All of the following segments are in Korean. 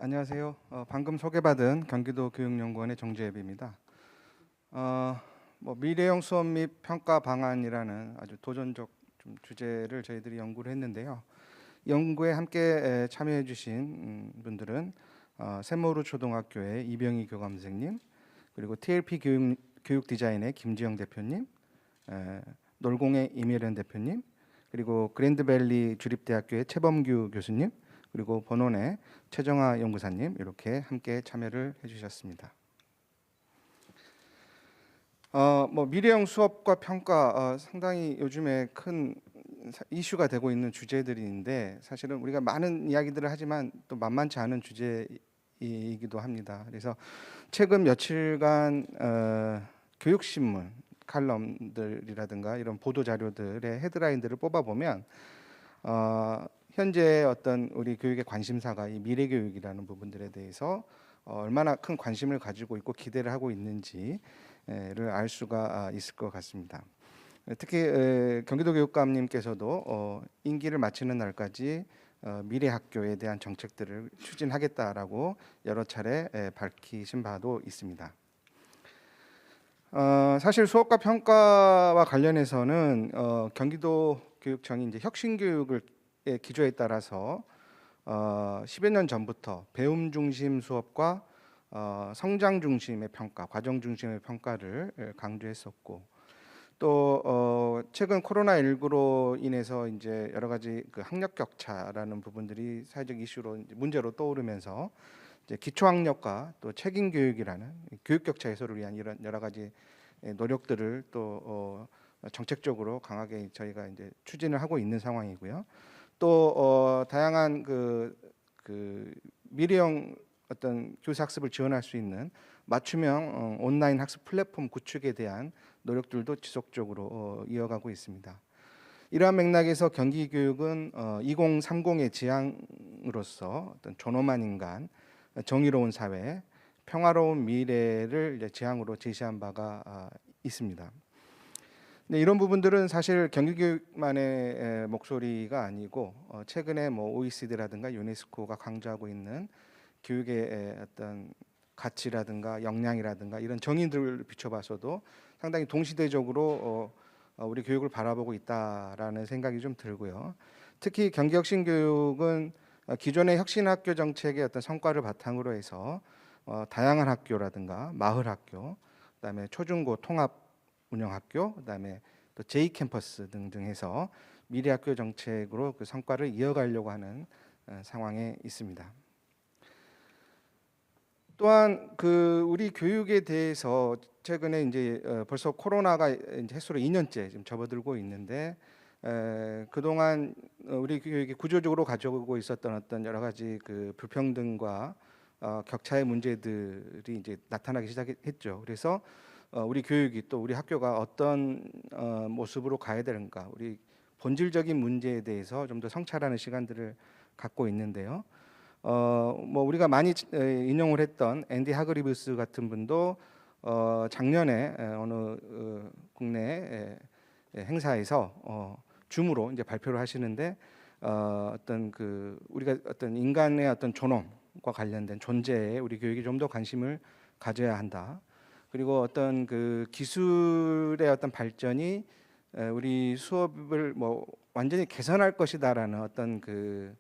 안녕하세요. 방금 소개받은 경기도 교육연구원의 정재엽입니다. 미래형 수업 및 평가 방안이라는 아주 도전적 주제를 저희들이 연구를 했는데요. 연구에 함께 참여해 주신 분들은 샘모루 초등학교의 이병희 교감 선생님, 그리고 TLP 교육 디자인의 김지영 대표님, 놀공의 임혜련 대표님, 그리고 그랜드밸리 주립대학교의 최범규 교수님, 그리고 본원의 최정아 연구사님 이렇게 함께 참여를 해주셨습니다. 미래형 수업과 평가 상당히 요즘에 큰 이슈가 되고 있는 주제들인데 사실은 우리가 많은 이야기들을 하지만 또 만만치 않은 주제이기도 합니다. 그래서 최근 며칠간 교육신문 칼럼들이라든가 이런 보도 자료들의 헤드라인들을 뽑아보면 현재 어떤 우리 교육의 관심사가 이 미래 교육이라는 부분들에 대해서 얼마나 큰 관심을 가지고 있고 기대를 하고 있는지를 알 수가 있을 것 같습니다. 특히 경기도 교육감님께서도 임기를 마치는 날까지 미래 학교에 대한 정책들을 추진하겠다라고 여러 차례 밝히신 바도 있습니다. 사실 수업과 평가와 관련해서는 경기도 교육청이 이제 혁신교육을 기조에 따라서 10여 년 전부터 배움 중심 수업과 성장 중심의 평가, 과정 중심의 평가를 강조했었고, 또 최근 코로나19로 인해서 이제 여러 가지 그 학력 격차라는 부분들이 사회적 이슈로 문제로 떠오르면서 이제 기초학력과 또 책임 교육이라는 교육 격차 해소를 위한 이런 여러 가지 노력들을 또 정책적으로 강하게 저희가 이제 추진을 하고 있는 상황이고요. 또 다양한 그 미래형 어떤 교사 학습을 지원할 수 있는 맞춤형 온라인 학습 플랫폼 구축에 대한 노력들도 지속적으로 이어가고 있습니다. 이러한 맥락에서 경기교육은 2030의 지향으로서 어떤 존엄한 인간, 정의로운 사회, 평화로운 미래를 이제 지향으로 제시한 바가 있습니다. 네, 이런 부분들은 사실 경기교육만의 목소리가 아니고 최근에 OECD라든가 유네스코가 강조하고 있는 교육의 어떤 가치라든가 역량이라든가 이런 정의들을 비춰봐서도 상당히 동시대적으로 우리 교육을 바라보고 있다라는 생각이 좀 들고요. 특히 경기혁신교육은 기존의 혁신학교 정책의 어떤 성과를 바탕으로 해서 다양한 학교라든가 마을학교, 그다음에 초중고 통합 운영학교, 그다음에 또 J-캠퍼스 등등 해서 미래학교 정책으로 그 성과를 이어가려고 하는 상황에 있습니다. 또한 그 우리 교육에 대해서 최근에 이제 벌써 코로나가 이제 해수로 2년째 지금 접어들고 있는데 그동안 우리 교육이 구조적으로 가져오고 있었던 어떤 여러 가지 그 불평등과 격차의 문제들이 이제 나타나기 시작했죠. 그래서 우리 교육이 또 우리 학교가 어떤 모습으로 가야 되는가, 우리 본질적인 문제에 대해서 좀 더 성찰하는 시간들을 갖고 있는데요. 우리가 많이 인용을 했던 앤디 하그리브스 같은 분도 작년에 어느 국내 행사에서 줌으로 이제 발표를 하시는데 어떤 그 우리가 어떤 인간의 어떤 존엄과 관련된 존재에 우리 교육이 좀 더 관심을 가져야 한다. 그리고 어떤 그 기술의 어떤 발전이 우리 수업을 완전히 개선할 것이다라는 어떤 그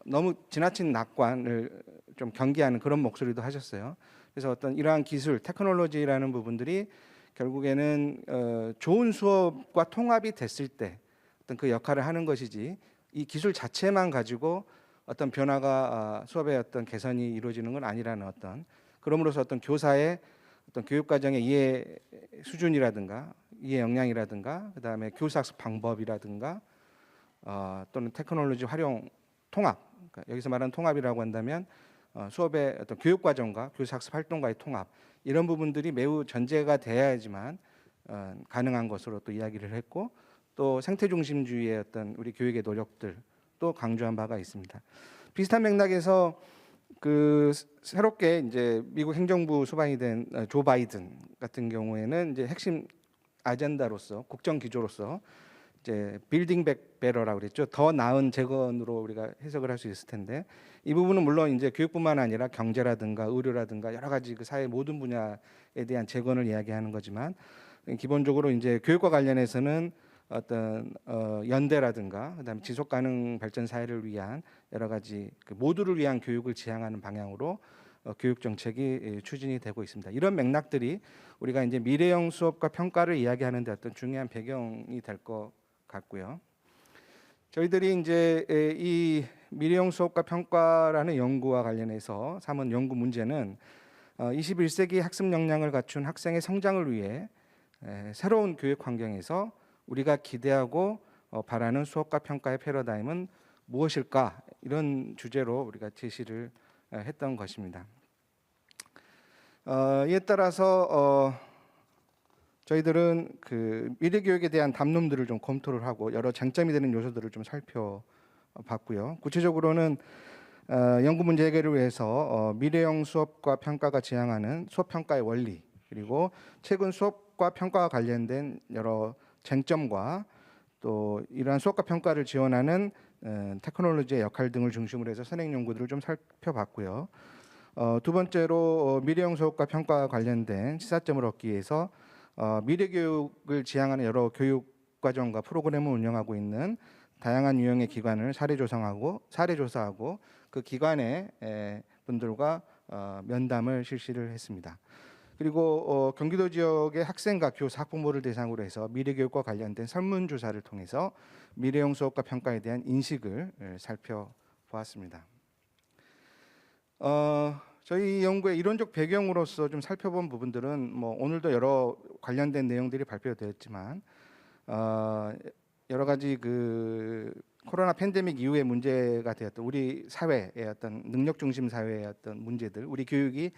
너무 지나친 낙관을 좀 경계하는 그런 목소리도 하셨어요. 그래서 어떤 이러한 기술, 테크놀로지라는 부분들이 결국에는 좋은 수업과 통합이 됐을 때 어떤 그 역할을 하는 것이지 이 기술 자체만 가지고 어떤 변화가 수업의 어떤 개선이 이루어지는 건 아니라는 어떤, 그럼으로써 어떤 교사의 어떤 교육 과정의 이해 수준이라든가 이해 역량이라든가 그다음에 교사 학습 방법이라든가 또는 테크놀로지 활용 통합, 그러니까 여기서 말하는 통합이라고 한다면 수업의 어떤 교육 과정과 교사 학습 활동과의 통합, 이런 부분들이 매우 전제가 돼야지만 가능한 것으로 또 이야기를 했고, 또 생태 중심주의의 어떤 우리 교육의 노력들 또 강조한 바가 있습니다. 비슷한 맥락에서 그 새롭게 이제 미국 행정부 수반이 된 조 바이든 같은 경우에는 이제 핵심 아젠다로서 국정 기조로서 이제 빌딩 백 베러라고 그랬죠. 더 나은 재건으로 우리가 해석을 할 수 있을 텐데 이 부분은 물론 이제 교육뿐만 아니라 경제라든가 의료라든가 여러 가지 그 사회 모든 분야에 대한 재건을 이야기하는 거지만 기본적으로 이제 교육과 관련해서는 어떤 연대라든가 그다음에 지속 가능 발전 사회를 위한 여러 가지 그 모두를 위한 교육을 지향하는 방향으로 교육 정책이 추진이 되고 있습니다. 이런 맥락들이 우리가 이제 미래형 수업과 평가를 이야기하는데 어떤 중요한 배경이 될 것 같고요. 저희들이 이제 이 미래형 수업과 평가라는 연구와 관련해서 삼은 연구 문제는 21세기 학습 역량을 갖춘 학생의 성장을 위해 새로운 교육 환경에서 우리가 기대하고 바라는 수업과 평가의 패러다임은 무엇일까? 이런 주제로 우리가 제시를 했던 것입니다. 이에 따라서 저희들은 그 미래 교육에 대한 담론들을 좀 검토를 하고 여러 쟁점이 되는 요소들을 좀 살펴봤고요. 구체적으로는 연구 문제 해결을 위해서 미래형 수업과 평가가 지향하는 수업 평가의 원리 그리고 최근 수업과 평가와 관련된 여러 쟁점과 또 이러한 수업과 평가를 지원하는 테크놀로지의 역할 등을 중심으로 해서 선행 연구들을 좀 살펴봤고요. 두 번째로 미래형 수업과 평가와 관련된 시사점을 얻기 위해서 미래 교육을 지향하는 여러 교육 과정과 프로그램을 운영하고 있는 다양한 유형의 기관을 사례 조사하고 그 기관의 분들과 면담을 실시를 했습니다. 그리고 경기도 지역의 학생과 교사, 학부모를 대상으로 해서 미래 교육과 관련된 설문조사를 통해서 미래형 수업과 평가에 대한 인식을 살펴보았습니다. 저희 연구의 이론적 배경으로서 좀 살펴본 부분들은 뭐 오늘도 여러 관련된 내용들이 발표되었지만 여러 가지 그 코로나 팬데믹 이후에 문제가 되었던 우리 사회의 어떤 능력 중심 사회의 어떤 문제들, 우리 교육이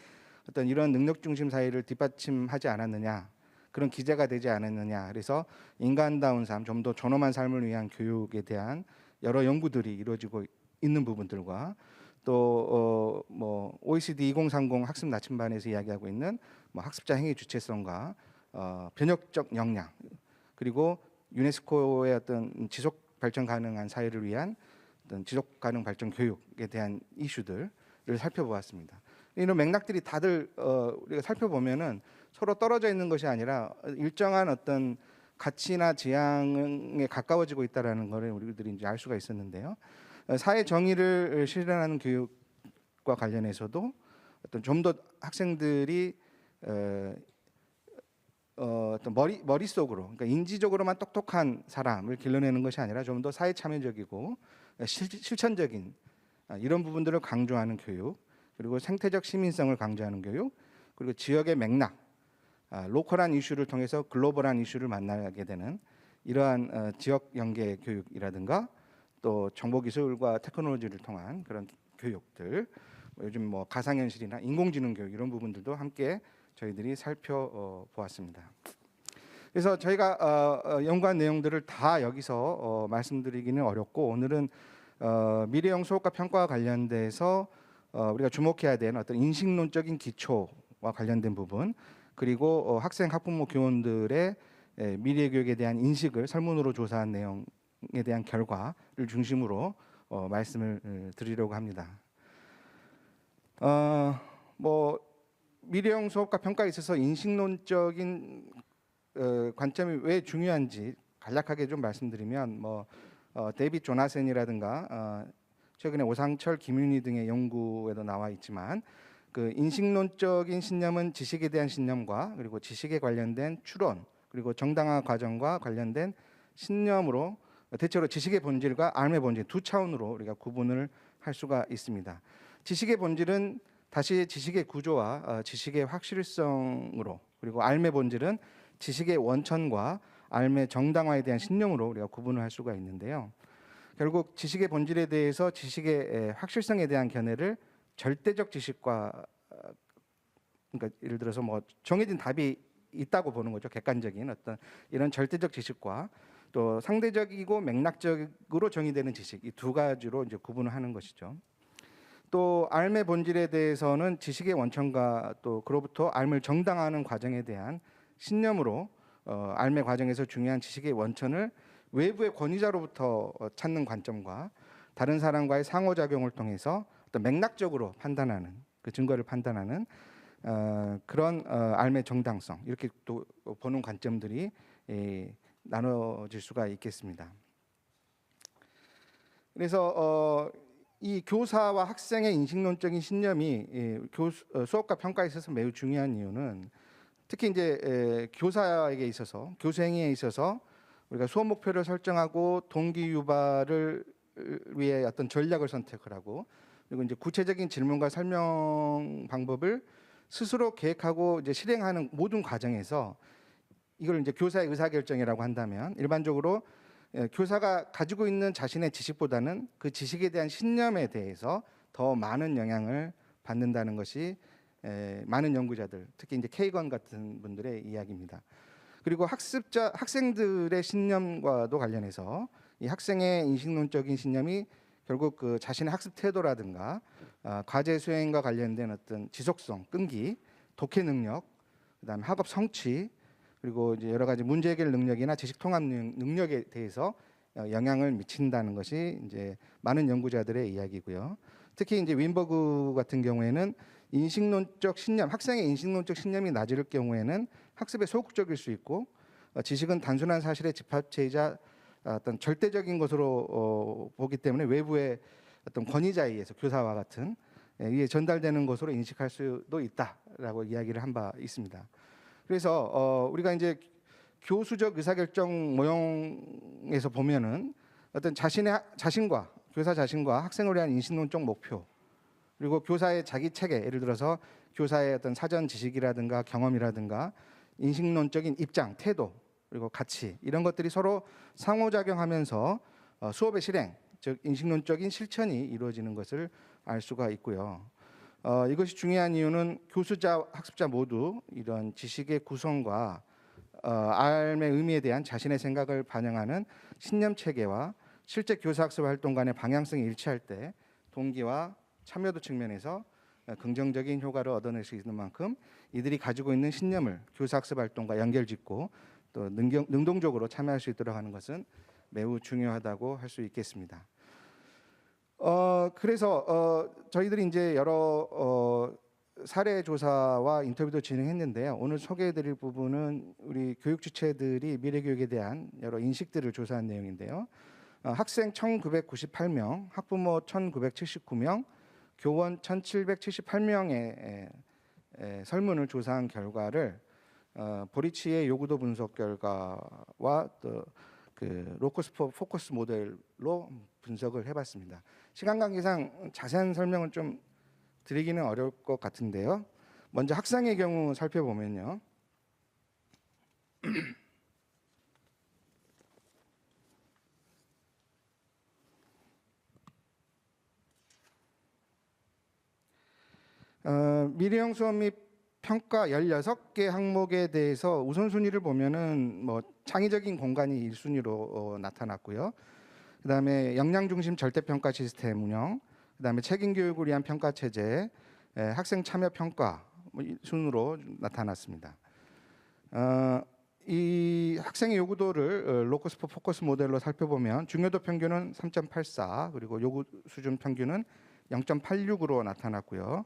어떤 이런 능력 중심 사회를 뒷받침하지 않았느냐, 그런 기제가 되지 않았느냐. 그래서 인간다운 삶, 좀 더 존엄한 삶을 위한 교육에 대한 여러 연구들이 이루어지고 있는 부분들과 또 뭐 OECD 2030 학습 나침반에서 이야기하고 있는 뭐 학습자 행위 주체성과 변혁적 역량 그리고 유네스코의 어떤 지속 발전 가능한 사회를 위한 어떤 지속 가능 발전 교육에 대한 이슈들을 살펴보았습니다. 이런 맥락들이 다들 우리가 살펴보면은 서로 떨어져 있는 것이 아니라 일정한 어떤 가치나 지향에 가까워지고 있다라는 것을 우리들이 이제 알 수가 있었는데요. 사회 정의를 실현하는 교육과 관련해서도 어떤 좀 더 학생들이 어떤 머릿속으로, 그러니까 인지적으로만 똑똑한 사람을 길러내는 것이 아니라 좀 더 사회 참여적이고 실천적인 이런 부분들을 강조하는 교육, 그리고 생태적 시민성을 강조하는 교육, 그리고 지역의 맥락, 로컬한 이슈를 통해서 글로벌한 이슈를 만나게 되는 이러한 지역 연계 교육이라든가 또 정보기술과 테크놀로지를 통한 그런 교육들, 요즘 뭐 가상현실이나 인공지능 교육 이런 부분들도 함께 저희들이 살펴보았습니다. 그래서 저희가 연구한 내용들을 다 여기서 말씀드리기는 어렵고 오늘은 미래형 수업과 평가와 관련돼서 우리가 주목해야 되는 어떤 인식론적인 기초와 관련된 부분 그리고 학생, 학부모, 교원들의 미래 교육에 대한 인식을 설문으로 조사한 내용에 대한 결과를 중심으로 말씀을 드리려고 합니다. 뭐 미래형 수업과 평가에 있어서 인식론적인 관점이 왜 중요한지 간략하게 좀 말씀드리면 뭐 데이빗 조나센이라든가 최근에 오상철, 김윤희 등의 연구에도 나와 있지만 그 인식론적인 신념은 지식에 대한 신념과 그리고 지식에 관련된 추론 그리고 정당화 과정과 관련된 신념으로 대체로 지식의 본질과 삶의 본질 두 차원으로 우리가 구분을 할 수가 있습니다. 지식의 본질은 다시 지식의 구조와 지식의 확실성으로 그리고 삶의 본질은 지식의 원천과 삶의 정당화에 대한 신념으로 우리가 구분을 할 수가 있는데요. 결국 지식의 본질에 대해서 지식의 확실성에 대한 견해를 절대적 지식과 그러니까 예를 들어서 뭐 정해진 답이 있다고 보는 거죠. 객관적인 어떤 이런 절대적 지식과 또 상대적이고 맥락적으로 정의되는 지식 이 두 가지로 이제 구분을 하는 것이죠. 또 삶의 본질에 대해서는 지식의 원천과 또 그로부터 삶을 정당화하는 과정에 대한 신념으로 삶의 과정에서 중요한 지식의 원천을 외부의 권위자로부터 찾는 관점과 다른 사람과의 상호작용을 통해서 어떤 맥락적으로 판단하는 그 증거를 판단하는 그런 삶의 정당성 이렇게 또 보는 관점들이 나눠질 수가 있겠습니다. 그래서 이 교사와 학생의 인식론적인 신념이 수업과 평가에 있어서 매우 중요한 이유는 특히 이제 교사에게 있어서 교수 행위에 있어서 우리가 수업 목표를 설정하고 동기 유발을 위해 어떤 전략을 선택을 하고 그리고 이제 구체적인 질문과 설명 방법을 스스로 계획하고 이제 실행하는 모든 과정에서 이걸 이제 교사의 의사결정이라고 한다면 일반적으로 교사가 가지고 있는 자신의 지식보다는 그 지식에 대한 신념에 대해서 더 많은 영향을 받는다는 것이 많은 연구자들, 특히 이제 케이건 같은 분들의 이야기입니다. 그리고 학생들의 신념과도 관련해서 이 학생의 인식론적인 신념이 결국 그 자신의 학습 태도라든가 과제 수행과 관련된 어떤 지속성, 끈기, 독해 능력, 그다음에 학업 성취, 그리고 이제 여러 가지 문제 해결 능력이나 지식 통합 능력에 대해서 영향을 미친다는 것이 이제 많은 연구자들의 이야기고요. 특히 이제 윈버그 같은 경우에는 인식론적 신념, 학생의 인식론적 신념이 낮을 경우에는 학습에 소극적일 수 있고 지식은 단순한 사실의 집합체이자 어떤 절대적인 것으로 보기 때문에 외부의 어떤 권위자에 의해서 교사와 같은 이게 전달되는 것으로 인식할 수도 있다라고 이야기를 한 바 있습니다. 그래서 우리가 이제 교수적 의사결정 모형에서 보면은 어떤 자신과 교사 자신과 학생을 위한 인식론적 목표 그리고 교사의 자기 체계 예를 들어서 교사의 어떤 사전 지식이라든가 경험이라든가 인식론적인 입장, 태도 그리고 가치 이런 것들이 서로 상호작용하면서 수업의 실행, 즉 인식론적인 실천이 이루어지는 것을 알 수가 있고요. 이것이 중요한 이유는 교수자, 학습자 모두 이런 지식의 구성과 삶의 의미에 대한 자신의 생각을 반영하는 신념 체계와 실제 교사학습 활동 간의 방향성이 일치할 때 동기와 참여도 측면에서 긍정적인 효과를 얻어낼 수 있는 만큼 이들이 가지고 있는 신념을 교사학습 활동과 연결짓고 또 능동적으로 참여할 수 있도록 하는 것은 매우 중요하다고 할 수 있겠습니다. 그래서 저희들이 이제 여러 사례 조사와 인터뷰도 진행했는데요. 오늘 소개해드릴 부분은 우리 교육 주체들이 미래 교육에 대한 여러 인식들을 조사한 내용인데요. 학생 1,998명, 학부모 1,979명, 교원 1,778명의 설문을 조사한 결과를 보리치의 요구도 분석 결과와 또 그 로커스 포커스 모델로 분석을 해봤습니다. 시간 관계상 자세한 설명은 좀 드리기는 어려울 것 같은데요. 먼저 학생의 경우 살펴보면요. 미래형 수업 및 평가 16개 항목에 대해서 우선순위를 보면은 뭐 창의적인 공간이 1순위로 나타났고요. 그다음에 역량 중심 절대 평가 시스템 운영, 그다음에 책임 교육을 위한 평가 체제, 학생 참여 평가 순으로 나타났습니다. 이 학생의 요구도를 로커스 포커스 모델로 살펴보면 중요도 평균은 3.84 그리고 요구 수준 평균은 0.86으로 나타났고요.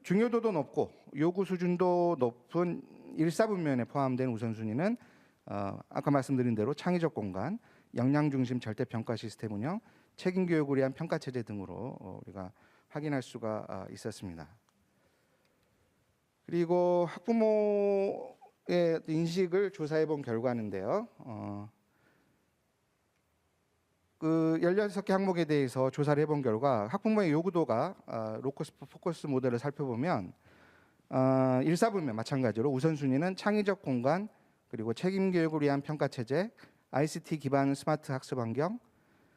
중요도도 높고 요구 수준도 높은 1사분면에 포함된 우선순위는 아까 말씀드린 대로 창의적 공간, 역량 중심 절대 평가 시스템 운영, 책임 교육을 위한 평가 체제 등으로 우리가 확인할 수가 있었습니다. 그리고 학부모의 인식을 조사해 본 결과인데요. 그 16개 항목에 대해서 조사를 해본 결과 학부모의 요구도가 로커스 포커스 모델을 살펴보면 1사분면 마찬가지로 우선순위는 창의적 공간 그리고 책임 교육을 위한 평가 체제, ICT 기반 스마트 학습 환경,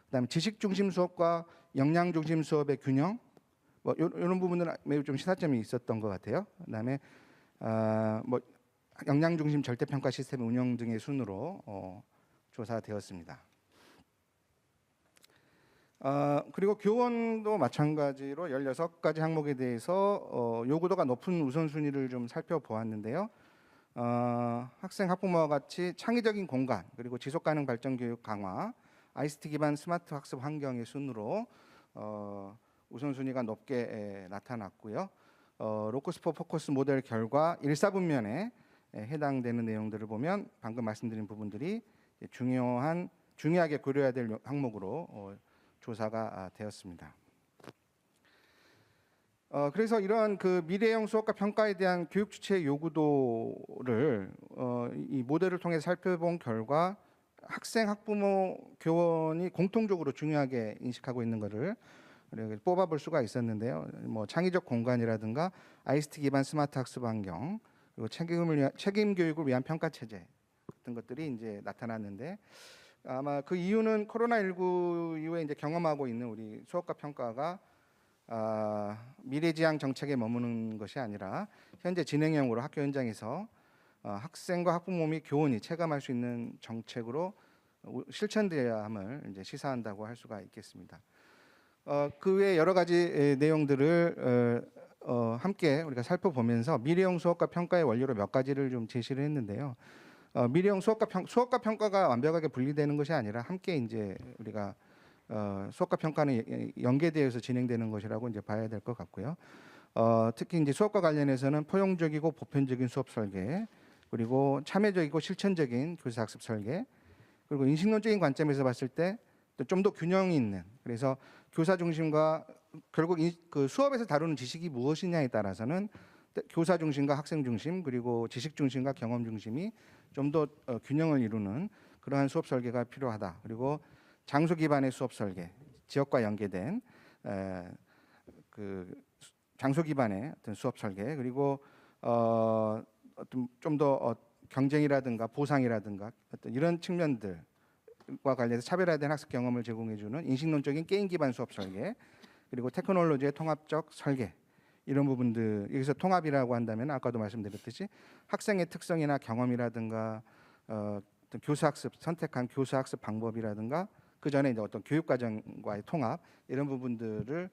그다음에 지식 중심 수업과 역량 중심 수업의 균형, 뭐 이런 부분들은 매우 좀 시사점이 있었던 것 같아요. 그다음에 뭐 역량 중심 절대 평가 시스템 운영 등의 순으로 조사되었습니다. 그리고 교원도 마찬가지로 16가지 항목에 대해서 요구도가 높은 우선순위를 좀 살펴보았는데요. 학생 학부모와 같이 창의적인 공간 그리고 지속 가능 발전 교육 강화, ICT 기반 스마트 학습 환경의 순으로 우선순위가 높게 나타났고요. 로크스포 포커스 모델 결과 1사분면에 해당되는 내용들을 보면 방금 말씀드린 부분들이 중요하게 고려해야 될 항목으로 조사가 되었습니다. 그래서 이러한 그 미래형 수업과 평가에 대한 교육 주체의 요구도를 이 모델을 통해 살펴본 결과 학생, 학부모, 교원이 공통적으로 중요하게 인식하고 있는 것을 뽑아볼 수가 있었는데요. 뭐 창의적 공간이라든가 ICT 기반 스마트 학습 환경, 그리고 책임 교육을 위한 평가 체제 같은 것들이 이제 나타났는데, 아마 그 이유는 코로나19 이후에 이제 경험하고 있는 우리 수업과 평가가 미래지향 정책에 머무는 것이 아니라 현재 진행형으로 학교 현장에서 학생과 학부모 및 교원이 체감할 수 있는 정책으로 실천되어야 함을 이제 시사한다고 할 수가 있겠습니다. 그 외 여러 가지 내용들을 함께 우리가 살펴보면서 미래형 수업과 평가의 원리로 몇 가지를 좀 제시를 했는데요. 미래형 수업과 평가가 완벽하게 분리되는 것이 아니라 함께 이제 우리가 수업과 평가는 연계되어서 진행되는 것이라고 이제 봐야 될 것 같고요. 특히 이제 수업과 관련해서는 포용적이고 보편적인 수업 설계, 그리고 참여적이고 실천적인 교사 학습 설계, 그리고 인식론적인 관점에서 봤을 때 좀 더 균형이 있는, 그래서 교사 중심과 결국 그 수업에서 다루는 지식이 무엇이냐에 따라서는 교사 중심과 학생 중심, 그리고 지식 중심과 경험 중심이 좀 더 균형을 이루는 그러한 수업 설계가 필요하다. 그리고 장소 기반의 수업 설계, 지역과 연계된 그 장소 기반의 어떤 수업 설계, 그리고 어떤 좀 더 경쟁이라든가 보상이라든가 어떤 이런 측면들과 관련해서 차별화된 학습 경험을 제공해주는 인식론적인 게임 기반 수업 설계, 그리고 테크놀로지의 통합적 설계, 이런 부분들, 여기서 통합이라고 한다면 아까도 말씀드렸듯이 학생의 특성이나 경험이라든가 어떤 교사학습 선택한 교사학습 방법이라든가 그 전에 이제 어떤 교육 과정과의 통합, 이런 부분들을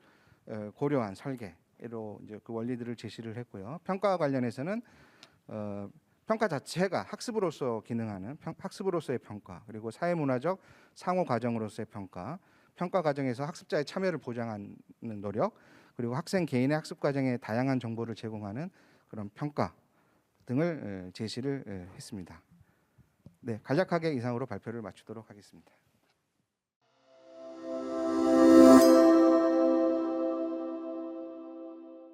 고려한 설계로 이제 그 원리들을 제시를 했고요. 평가와 관련해서는 평가 자체가 학습으로서 기능하는 학습으로서의 평가, 그리고 사회문화적 상호 과정으로서의 평가, 평가 과정에서 학습자의 참여를 보장하는 노력, 그리고 학생 개인의 학습 과정에 다양한 정보를 제공하는 그런 평가 등을 제시를 했습니다. 네, 간략하게 이상으로 발표를 마치도록 하겠습니다.